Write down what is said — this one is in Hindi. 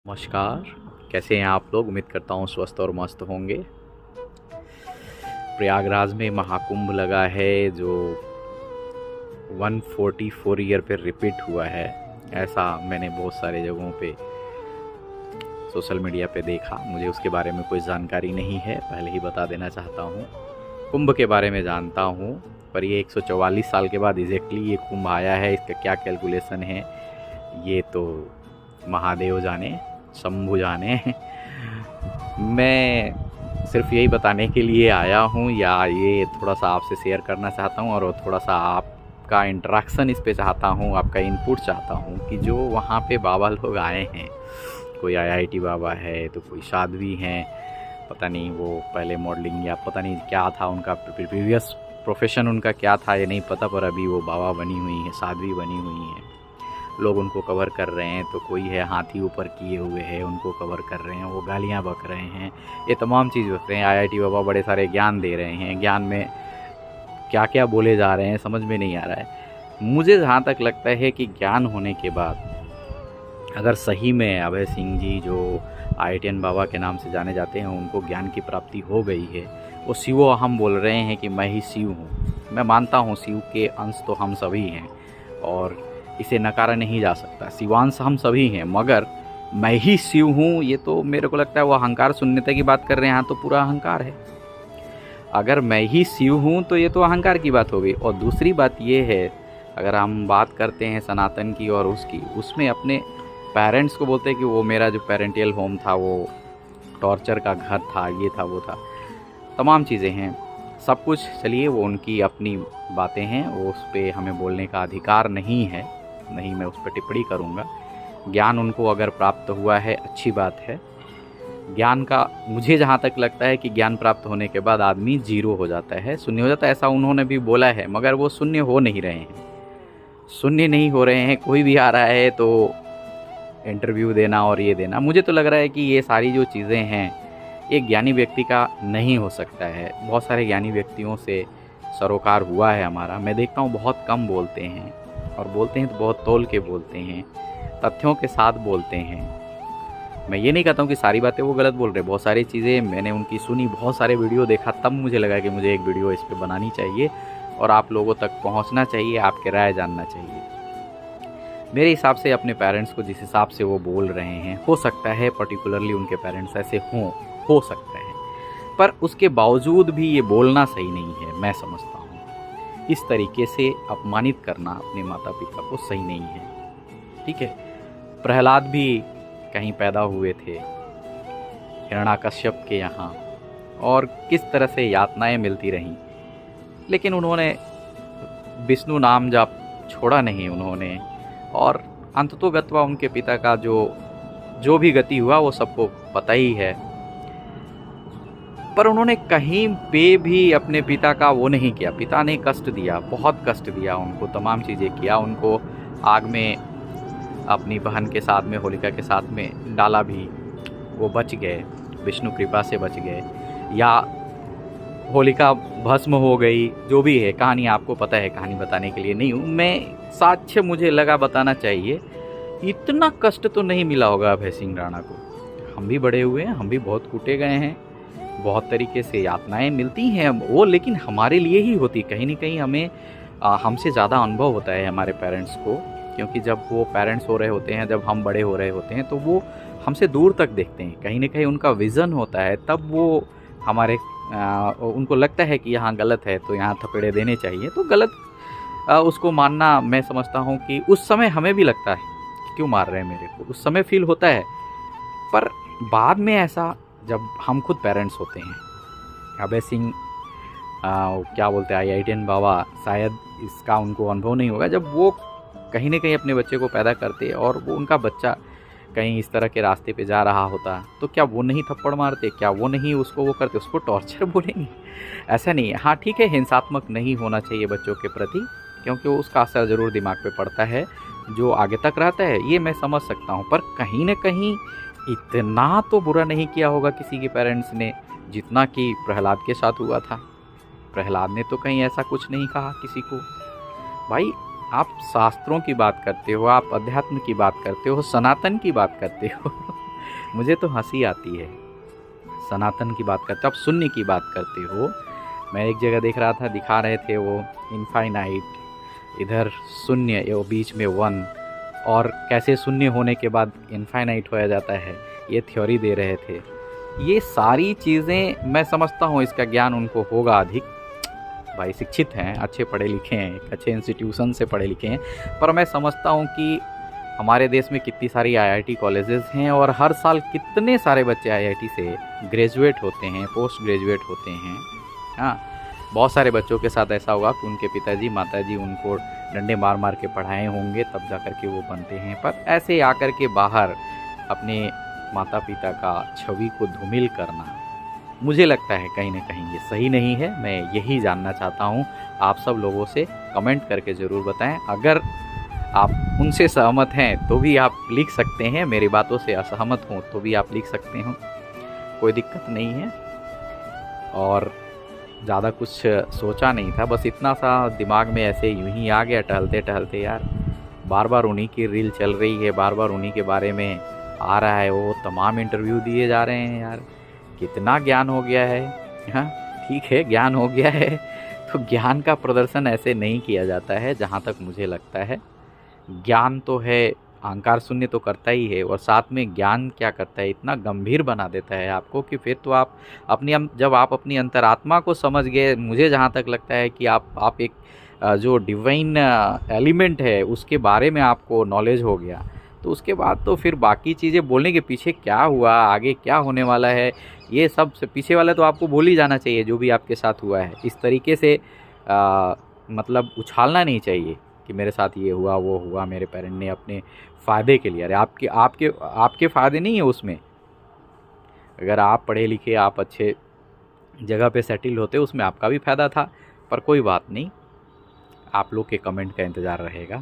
नमस्कार। कैसे हैं आप लोग? उम्मीद करता हूँ स्वस्थ और मस्त होंगे। प्रयागराज में महाकुंभ लगा है जो 144 ईयर पे रिपीट हुआ है, ऐसा मैंने बहुत सारे जगहों पे सोशल मीडिया पे देखा। मुझे उसके बारे में कोई जानकारी नहीं है, पहले ही बता देना चाहता हूँ। कुंभ के बारे में जानता हूँ, पर ये 144 साल के बाद एग्जैक्टली ये कुंभ आया है, इसका क्या कैलकुलेशन है ये तो महादेव जाने, शंभु जाने। मैं सिर्फ यही बताने के लिए आया हूँ, या ये थोड़ा सा आपसे शेयर करना चाहता हूँ और थोड़ा सा आपका इंटरेक्शन इस पे चाहता हूँ, आपका इनपुट चाहता हूँ कि जो वहाँ पे बाबा लोग आए हैं, कोई आईआईटी बाबा है तो कोई साध्वी हैं, पता नहीं वो पहले मॉडलिंग या पता नहीं क्या था उनका प्रीवियस प्रोफेशन उनका क्या था ये नहीं पता, पर अभी वो बाबा बनी हुई हैं, साध्वी बनी हुई हैं। लोग उनको कवर कर रहे हैं, तो कोई है हाथी ऊपर किए हुए है उनको कवर कर रहे हैं, वो गालियाँ बक रहे हैं, ये तमाम चीज़ बक रहे हैं। आईआईटी बाबा बड़े सारे ज्ञान दे रहे हैं, ज्ञान में क्या क्या बोले जा रहे हैं समझ में नहीं आ रहा है। मुझे जहाँ तक लगता है कि ज्ञान होने के बाद अगर सही में अभय सिंह जी जो आईआईटीएन बाबा के नाम से जाने जाते हैं उनको ज्ञान की प्राप्ति हो गई है, वो शिवो हम बोल रहे हैं कि मैं ही शिव हूँ। मैं मानता हूँ शिव के अंश तो हम सभी हैं और इसे नकारा नहीं जा सकता, शिवांश हम सभी हैं, मगर मैं ही शिव हूँ ये तो मेरे को लगता है वो अहंकार शून्यता की बात कर रहे हैं। यहाँ तो पूरा अहंकार है। अगर मैं ही शिव हूँ तो ये तो अहंकार की बात हो गई। और दूसरी बात ये है, अगर हम बात करते हैं सनातन की और उसकी, उसमें अपने पेरेंट्स को बोलते हैं कि वो मेरा जो पेरेंटियल होम था वो टॉर्चर का घर था, ये था वो था, तमाम चीज़ें हैं, सब कुछ। चलिए वो उनकी अपनी बातें हैं, वो उस पर हमें बोलने का अधिकार नहीं है, नहीं मैं उस पर टिप्पणी करूँगा। ज्ञान उनको अगर प्राप्त हुआ है अच्छी बात है। ज्ञान का मुझे जहाँ तक लगता है कि ज्ञान प्राप्त होने के बाद आदमी जीरो हो जाता है, शून्य हो जाता है, ऐसा उन्होंने भी बोला है, मगर वो शून्य हो नहीं रहे हैं, शून्य नहीं हो रहे हैं। कोई भी आ रहा है तो इंटरव्यू देना और ये देना, मुझे तो लग रहा है कि ये सारी जो चीज़ें हैं एक ज्ञानी व्यक्ति का नहीं हो सकता है। बहुत सारे ज्ञानी व्यक्तियों से सरोकार हुआ है हमारा, मैं देखता हूँ बहुत कम बोलते हैं, और बोलते हैं तो बहुत तौल के बोलते हैं, तथ्यों के साथ बोलते हैं। मैं ये नहीं कहता हूँ कि सारी बातें वो गलत बोल रहे, बहुत सारी चीज़ें मैंने उनकी सुनी, बहुत सारे वीडियो देखा, तब मुझे लगा कि मुझे एक वीडियो इस पर बनानी चाहिए और आप लोगों तक पहुँचना चाहिए, आपके राय जानना चाहिए। मेरे हिसाब से अपने पेरेंट्स को जिस हिसाब से वो बोल रहे हैं, हो सकता है पर्टिकुलरली उनके पेरेंट्स ऐसे हों, हो सकता है, पर उसके बावजूद भी ये बोलना सही नहीं है। मैं समझता हूँ इस तरीके से अपमानित करना अपने माता पिता को सही नहीं है। ठीक है, प्रहलाद भी कहीं पैदा हुए थे हिरण्याकश्यप के यहाँ, और किस तरह से यातनाएं मिलती रहीं, लेकिन उन्होंने विष्णु नाम जाप छोड़ा नहीं उन्होंने, और अंततोगत्वा उनके पिता का जो भी गति हुआ वो सबको पता ही है। पर उन्होंने कहीं पे भी अपने पिता का वो नहीं किया, पिता ने कष्ट दिया, बहुत कष्ट दिया उनको, तमाम चीज़ें किया उनको, आग में अपनी बहन के साथ में, होलिका के साथ में डाला भी, वो बच गए, विष्णु कृपा से बच गए, या होलिका भस्म हो गई, जो भी है कहानी आपको पता है, कहानी बताने के लिए नहीं हूँ मैं, साक्ष्य मुझे लगा बताना चाहिए। इतना कष्ट तो नहीं मिला होगा अभय सिंह राणा को, हम भी बड़े हुए हैं, हम भी बहुत कूटे गए हैं, बहुत तरीके से यातनाएं मिलती हैं वो, लेकिन हमारे लिए ही होती, कहीं ना कहीं हमें हमसे ज़्यादा अनुभव होता है हमारे पेरेंट्स को, क्योंकि जब वो पेरेंट्स हो रहे होते हैं, जब हम बड़े हो रहे होते हैं, तो वो हमसे दूर तक देखते हैं, कहीं ना कहीं उनका विज़न होता है, तब वो हमारे उनको लगता है कि यहाँ गलत है तो यहाँ थपेड़े देने चाहिए, तो गलत उसको मानना मैं समझता हूँ कि उस समय हमें भी लगता है कि क्यों मार रहे हैं मेरे को, उस समय फील होता है, पर बाद में ऐसा जब हम खुद पेरेंट्स होते हैं, अभय सिंह क्या बोलते हैं आईआईटीएन बाबा, शायद इसका उनको अनुभव नहीं होगा, जब वो कहीं ना कहीं अपने बच्चे को पैदा करते और वो उनका बच्चा कहीं इस तरह के रास्ते पे जा रहा होता, तो क्या वो नहीं थप्पड़ मारते, क्या वो नहीं उसको वो करते, उसको टॉर्चर बोलेंगे? ऐसा नहीं है। हाँ ठीक है, हिंसात्मक नहीं होना चाहिए बच्चों के प्रति, क्योंकि उसका असर ज़रूर दिमाग पे पड़ता है जो आगे तक रहता है, ये मैं समझ सकता हूँ, पर कहीं ना कहीं इतना तो बुरा नहीं किया होगा किसी के पेरेंट्स ने जितना कि प्रहलाद के साथ हुआ था। प्रहलाद ने तो कहीं ऐसा कुछ नहीं कहा किसी को। भाई आप शास्त्रों की बात करते हो, आप अध्यात्म की बात करते हो, सनातन की बात करते हो मुझे तो हंसी आती है। सनातन की बात करते हो, आप शून्य की बात करते हो। मैं एक जगह देख रहा था, दिखा रहे थे वो इनफाइनाइट, इधर शून्य, वो बीच में वन, और कैसे शून्य होने के बाद इनफाइनाइट हो जाता है, ये थ्योरी दे रहे थे। ये सारी चीज़ें मैं समझता हूँ इसका ज्ञान उनको होगा अधिक, भाई शिक्षित हैं, अच्छे पढ़े लिखे हैं, अच्छे इंस्टीट्यूशन से पढ़े लिखे हैं। पर मैं समझता हूँ कि हमारे देश में कितनी सारी आईआईटी कॉलेजेस हैं और हर साल कितने सारे बच्चे आईआईटी से ग्रेजुएट होते हैं, पोस्ट ग्रेजुएट होते हैं। हाँ, बहुत सारे बच्चों के साथ ऐसा होगा कि उनके पिताजी माताजी उनको डंडे मार मार के पढ़ाए होंगे, तब जा कर के वो बनते हैं। पर ऐसे आकर के बाहर अपने माता पिता का छवि को धूमिल करना, मुझे लगता है कहीं ना कहीं ये सही नहीं है। मैं यही जानना चाहता हूँ आप सब लोगों से, कमेंट करके ज़रूर बताएं। अगर आप उनसे सहमत हैं तो भी आप लिख सकते हैं, मेरी बातों से असहमत हों तो भी आप लिख सकते हो, कोई दिक्कत नहीं है। और ज़्यादा कुछ सोचा नहीं था, बस इतना सा दिमाग में ऐसे यूं ही आ गया टहलते टहलते। यार बार बार उन्हीं की रील चल रही है, बार बार उन्हीं के बारे में आ रहा है, वो तमाम इंटरव्यू दिए जा रहे हैं। यार कितना ज्ञान हो गया है। हाँ ठीक है, ज्ञान हो गया है तो ज्ञान का प्रदर्शन ऐसे नहीं किया जाता है, जहाँ तक मुझे लगता है। ज्ञान तो है, अहंकार शून्य तो करता ही है, और साथ में ज्ञान क्या करता है, इतना गंभीर बना देता है आपको कि फिर तो आप जब आप अपनी अंतरात्मा को समझ गए, मुझे जहाँ तक लगता है कि आप एक जो डिवाइन एलिमेंट है उसके बारे में आपको नॉलेज हो गया, तो उसके बाद तो फिर बाकी चीज़ें बोलने के पीछे क्या हुआ, आगे क्या होने वाला है, ये सब पीछे वाला तो आपको बोल ही जाना चाहिए। जो भी आपके साथ हुआ है इस तरीके से मतलब उछालना नहीं चाहिए कि मेरे साथ ये हुआ वो हुआ, मेरे पेरेंट ने अपने फ़ायदे के लिए। अरे आपके फ़ायदे नहीं है उसमें। अगर आप पढ़े लिखे, आप अच्छे जगह पे सेटल होते, उसमें आपका भी फ़ायदा था। पर कोई बात नहीं, आप लोग के कमेंट का इंतज़ार रहेगा।